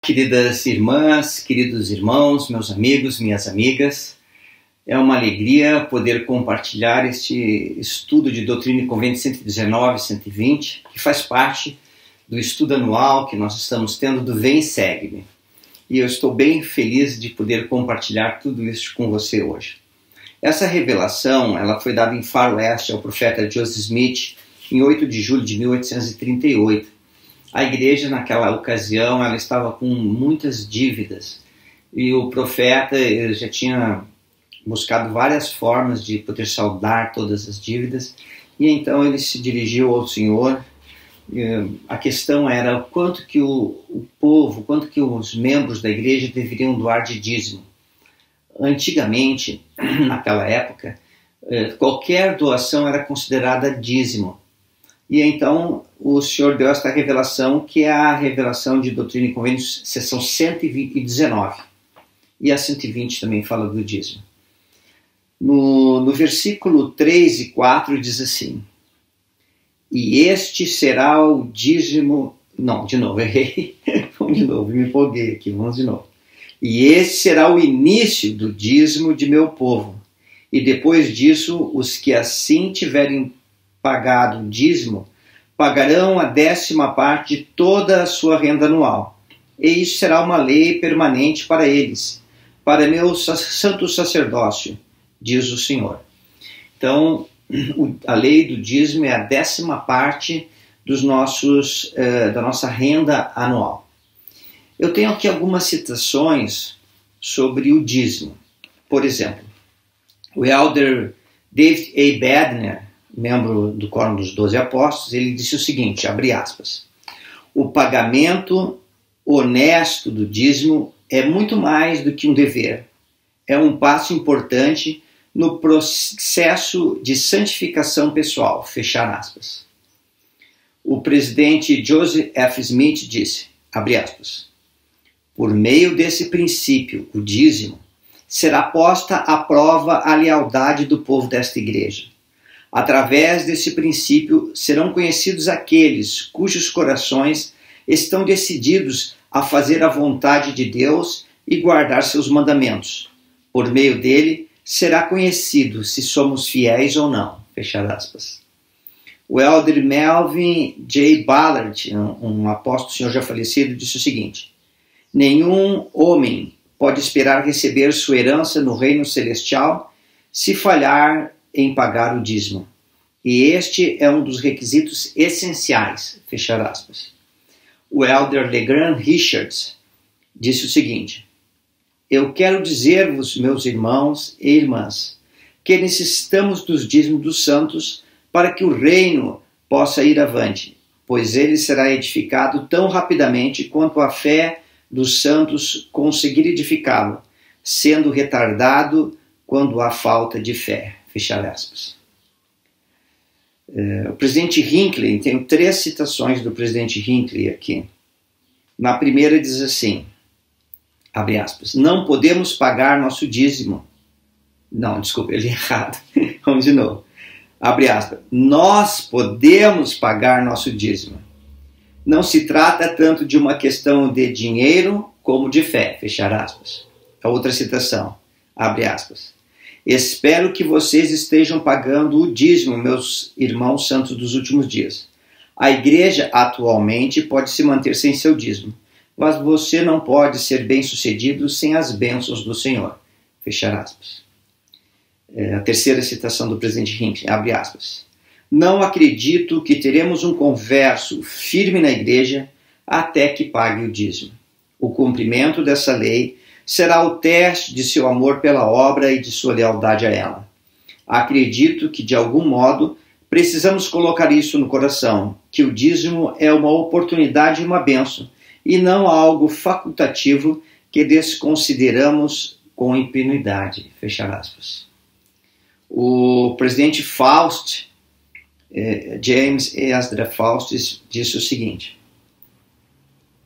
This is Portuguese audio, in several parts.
Queridas irmãs, queridos irmãos, meus amigos, minhas amigas, é uma alegria poder compartilhar este estudo de Doutrina e Convênio 119 e 120, que faz parte do estudo anual que nós estamos tendo do Vem e Segue-me. E eu estou bem feliz de poder compartilhar tudo isso com você hoje. Essa revelação ela foi dada em Far West ao profeta Joseph Smith em 8 de julho de 1838. A igreja, naquela ocasião, ela estava com muitas dívidas e o profeta já tinha buscado várias formas de poder saldar todas as dívidas e então ele se dirigiu ao Senhor. A questão era quanto que o povo, quanto que os membros da igreja deveriam doar de dízimo. Antigamente, naquela época, qualquer doação era considerada dízimo. E então o Senhor deu esta revelação, que é a revelação de Doutrina e Convênios, seção 119. E a 120 também fala do dízimo. No versículo 3 e 4 diz assim: e este será o dízimo... Não, de novo, errei. Vamos de novo, me empolguei aqui, vamos de novo. E este será o início do dízimo de meu povo. E depois disso, os que assim tiverem pagado o dízimo, pagarão a 10ª parte de toda a sua renda anual. E isso será uma lei permanente para eles, para meu santo sacerdócio, diz o Senhor. Então, a lei do dízimo é a 10ª parte dos da nossa renda anual. Eu tenho aqui algumas citações sobre o dízimo. Por exemplo, o elder David A. Bednar, membro do Quórum dos 12 Apóstolos, ele disse o seguinte, abre aspas: o pagamento honesto do dízimo é muito mais do que um dever. É um passo importante no processo de santificação pessoal, fechar aspas. O presidente Joseph F. Smith disse, abre aspas, por meio desse princípio, o dízimo, será posta à prova a lealdade do povo desta igreja. Através desse princípio serão conhecidos aqueles cujos corações estão decididos a fazer a vontade de Deus e guardar seus mandamentos. Por meio dele será conhecido se somos fiéis ou não. Fechar aspas. O elder Melvin J. Ballard, um apóstolo do Senhor já falecido, disse o seguinte: nenhum homem pode esperar receber sua herança no reino celestial se falhar em pagar o dízimo. E este é um dos requisitos essenciais. Fechar aspas. O elder LeGrand Richards disse o seguinte: eu quero dizer-vos, meus irmãos e irmãs, que necessitamos dos dízimos dos santos para que o reino possa ir avante, pois ele será edificado tão rapidamente quanto a fé dos santos conseguir edificá-lo, sendo retardado quando há falta de fé. Fechar aspas. O presidente Hinckley, tenho 3 citações do presidente Hinckley aqui. Na primeira diz assim, abre aspas, não podemos pagar nosso dízimo. Não, desculpa, ele é errado. Vamos de novo. Abre aspas, nós podemos pagar nosso dízimo. Não se trata tanto de uma questão de dinheiro como de fé. Fechar aspas. A outra citação, abre aspas. Espero que vocês estejam pagando o dízimo, meus irmãos santos dos últimos dias. A igreja atualmente pode se manter sem seu dízimo, mas você não pode ser bem-sucedido sem as bênçãos do Senhor. Fechar aspas. A terceira citação do presidente Hinckley, abre aspas. Não acredito que teremos um converso firme na igreja até que pague o dízimo. O cumprimento dessa lei será o teste de seu amor pela obra e de sua lealdade a ela. Acredito que, de algum modo, precisamos colocar isso no coração, que o dízimo é uma oportunidade e uma bênção, e não algo facultativo que desconsideramos com impunidade. Fechar aspas. O presidente Faust, James Esdras Faust, disse o seguinte,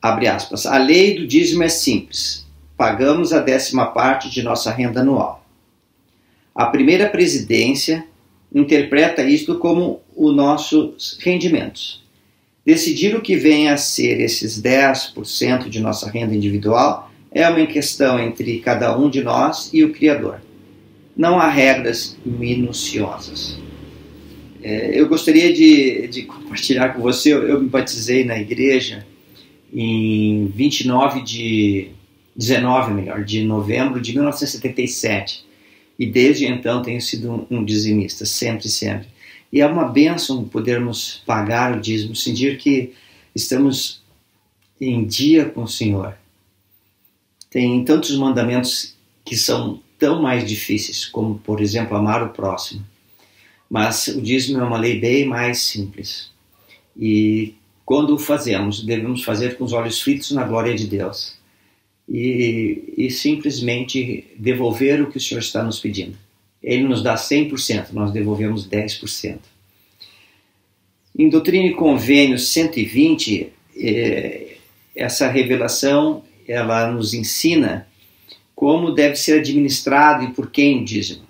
abre aspas, a lei do dízimo é simples. Pagamos a 10ª parte de nossa renda anual. A primeira presidência interpreta isto como os nossos rendimentos. Decidir o que vem a ser esses 10% de nossa renda individual é uma questão entre cada um de nós e o Criador. Não há regras minuciosas. Eu gostaria de compartilhar com você. Eu me batizei na igreja em 19 de novembro de 1977. E desde então tenho sido um dizimista, sempre. E é uma bênção podermos pagar o dízimo, sentir que estamos em dia com o Senhor. Tem tantos mandamentos que são tão mais difíceis, como, por exemplo, amar o próximo. Mas o dízimo é uma lei bem mais simples. E quando o fazemos, devemos fazer com os olhos fitos na glória de Deus. E simplesmente devolver o que o Senhor está nos pedindo. Ele nos dá 100%, nós devolvemos 10%. Em Doutrina e Convênio 120, essa revelação ela nos ensina como deve ser administrado e por quem o dízimo.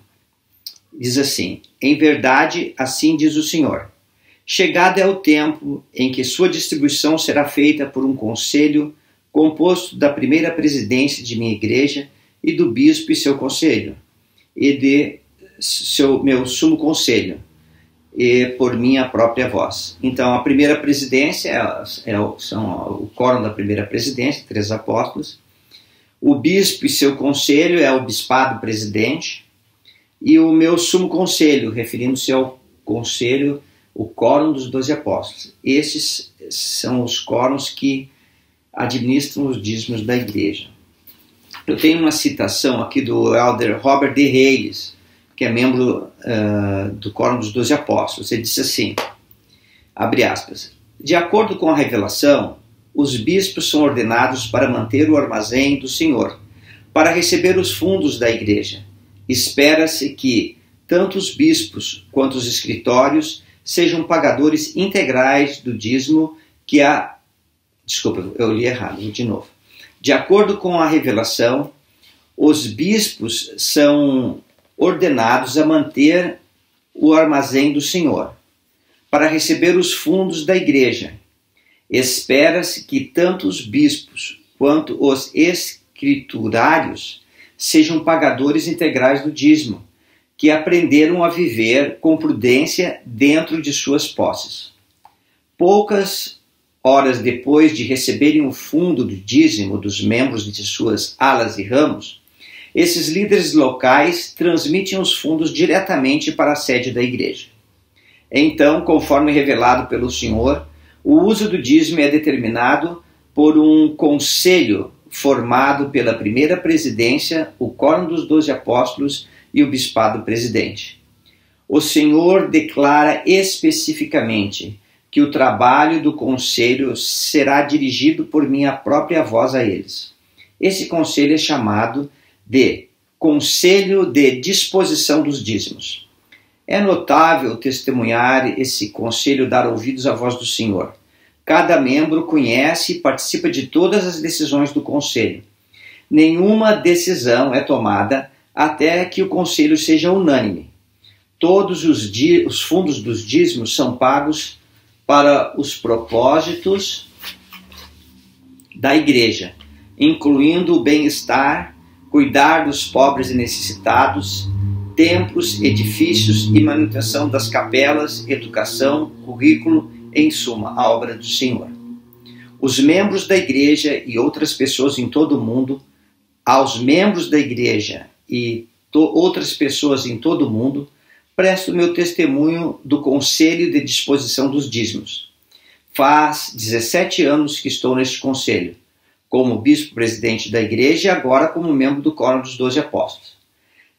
Diz assim: em verdade, assim diz o Senhor, chegado é o tempo em que sua distribuição será feita por um conselho composto da primeira presidência de minha igreja e do bispo e seu conselho, e de meu sumo conselho, e por minha própria voz. Então, a primeira presidência são o quórum da primeira presidência, 3 apóstolos. O bispo e seu conselho é o bispado presidente. E o meu sumo conselho, referindo-se ao conselho, o quórum dos 12 apóstolos. Esses são os quórums que administram os dízimos da igreja. Eu tenho uma citação aqui do elder Robert D. Hayes, que é membro do Quórum dos 12 Apóstolos. Ele disse assim, abre aspas, de acordo com a revelação, os bispos são ordenados para manter o armazém do Senhor, para receber os fundos da igreja. Espera-se que tanto os bispos quanto os escritórios sejam pagadores integrais do dízimo que a... Desculpa, eu li errado, vou de novo. De acordo com a revelação, os bispos são ordenados a manter o armazém do Senhor, para receber os fundos da igreja. Espera-se que tanto os bispos quanto os escriturários sejam pagadores integrais do dízimo, que aprenderam a viver com prudência dentro de suas posses. Poucas horas depois de receberem o fundo do dízimo dos membros de suas alas e ramos, esses líderes locais transmitem os fundos diretamente para a sede da igreja. Então, conforme revelado pelo Senhor, o uso do dízimo é determinado por um conselho formado pela primeira presidência, o quórum dos 12 apóstolos e o bispado presidente. O Senhor declara especificamente que o trabalho do conselho será dirigido por minha própria voz a eles. Esse conselho é chamado de Conselho de Disposição dos Dízimos. É notável testemunhar esse conselho dar ouvidos à voz do Senhor. Cada membro conhece e participa de todas as decisões do conselho. Nenhuma decisão é tomada até que o conselho seja unânime. Todos os fundos dos dízimos são pagos para os propósitos da igreja, incluindo o bem-estar, cuidar dos pobres e necessitados, templos, edifícios e manutenção das capelas, educação, currículo, em suma, a obra do Senhor. Os membros da igreja e outras pessoas em todo o mundo, aos membros da igreja e outras pessoas em todo o mundo, presto meu testemunho do Conselho de Disposição dos Dízimos. Faz 17 anos que estou neste conselho, como bispo-presidente da igreja e agora como membro do Quórum dos 12 Apóstolos.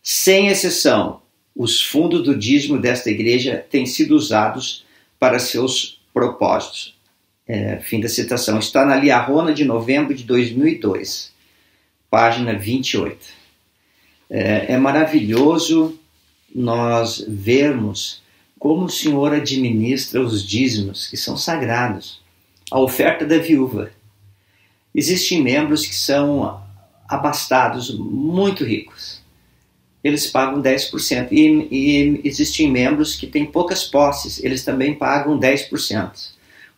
Sem exceção, os fundos do dízimo desta igreja têm sido usados para seus propósitos. Fim da citação. Está na Liahona de novembro de 2002, página 28. É maravilhoso nós vermos como o Senhor administra os dízimos, que são sagrados. A oferta da viúva. Existem membros que são abastados, muito ricos. Eles pagam 10%. E existem membros que têm poucas posses, eles também pagam 10%.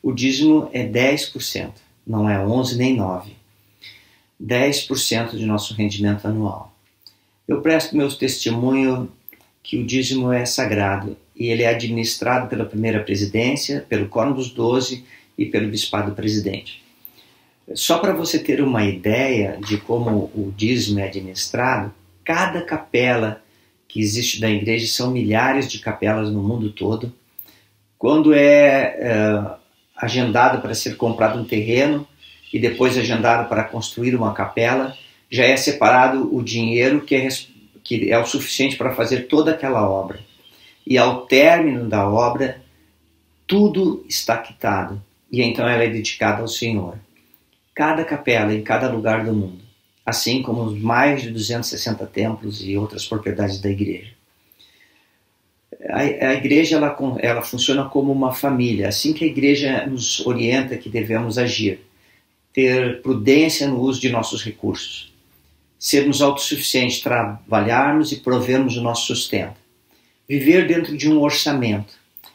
O dízimo é 10%, não é 11 nem 9. 10% de nosso rendimento anual. Eu presto meu testemunho que o dízimo é sagrado e ele é administrado pela primeira presidência, pelo Quórum dos 12 e pelo Bispado Presidente. Só para você ter uma ideia de como o dízimo é administrado, cada capela que existe da igreja, são milhares de capelas no mundo todo, quando agendado para ser comprado um terreno e depois agendado para construir uma capela, já é separado o dinheiro que é o suficiente para fazer toda aquela obra. E ao término da obra, tudo está quitado. E então ela é dedicada ao Senhor. Cada capela em cada lugar do mundo, assim como os mais de 260 templos e outras propriedades da igreja. A igreja ela funciona como uma família, assim que a igreja nos orienta que devemos agir. Ter prudência no uso de nossos recursos. Sermos autossuficientes, trabalharmos e provermos o nosso sustento. Viver dentro de um orçamento.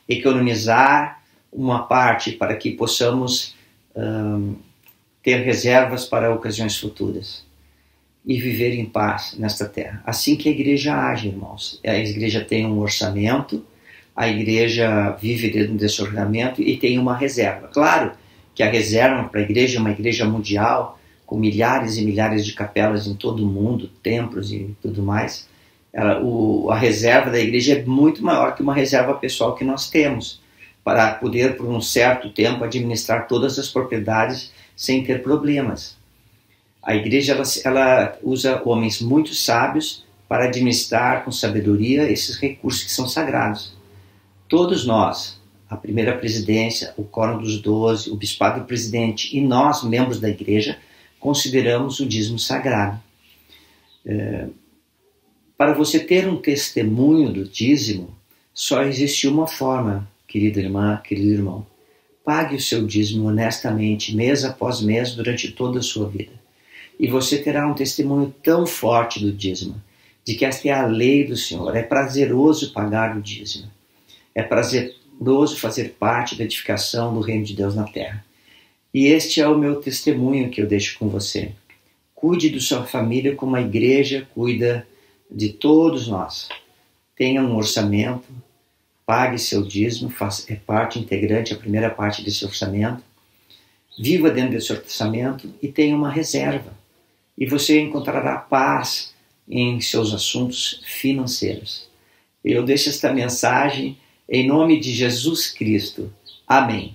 Economizar uma parte para que possamos ter reservas para ocasiões futuras. E viver em paz nesta terra. Assim que a igreja age, irmãos. A igreja tem um orçamento, a igreja vive dentro desse orçamento e tem uma reserva. Claro que a reserva para a igreja é uma igreja mundial, com milhares e milhares de capelas em todo o mundo, templos e tudo mais. A reserva da igreja é muito maior que uma reserva pessoal que nós temos, para poder, por um certo tempo, administrar todas as propriedades sem ter problemas. A igreja ela usa homens muito sábios para administrar com sabedoria esses recursos que são sagrados. Todos nós, a primeira presidência, o Quórum dos 12, o Bispado Presidente e nós, membros da igreja, consideramos o dízimo sagrado. Para você ter um testemunho do dízimo, só existe uma forma, querida irmã, querido irmão. Pague o seu dízimo honestamente, mês após mês, durante toda a sua vida. E você terá um testemunho tão forte do dízimo, de que esta é a lei do Senhor. É prazeroso pagar o dízimo. É prazeroso fazer parte da edificação do reino de Deus na terra. E este é o meu testemunho que eu deixo com você. Cuide da sua família como a igreja cuida de todos nós. Tenha um orçamento, pague seu dízimo, é parte integrante, a primeira parte desse orçamento. Viva dentro desse orçamento e tenha uma reserva. E você encontrará paz em seus assuntos financeiros. Eu deixo esta mensagem em nome de Jesus Cristo. Amém.